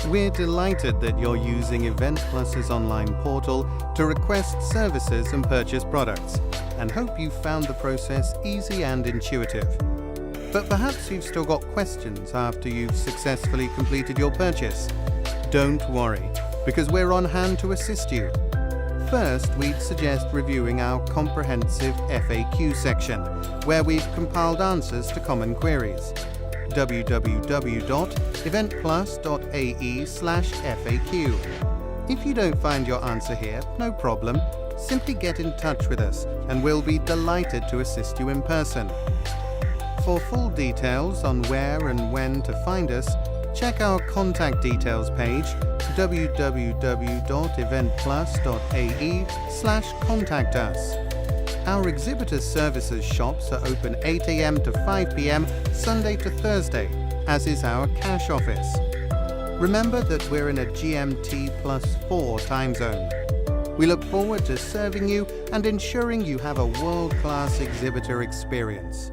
We're delighted that you're using EventPlus's online portal to request services and purchase products, and hope you found the process easy and intuitive. But perhaps you've still got questions after you've successfully completed your purchase. Don't worry, because we're on hand to assist you. First, we'd suggest reviewing our comprehensive FAQ section, where we've compiled answers to common queries. www.eventplus.ae/FAQ. If you don't find your answer here, no problem. Simply get in touch with us, and we'll be delighted to assist you in person. For full details on where and when to find us, check our contact details page, www.eventplus.ae/contact us. Our exhibitor services shops are open 8 a.m. to 5 p.m. Sunday to Thursday, as is our cash office. Remember that we're in a GMT+4 time zone. We look forward to serving you and ensuring you have a world-class exhibitor experience.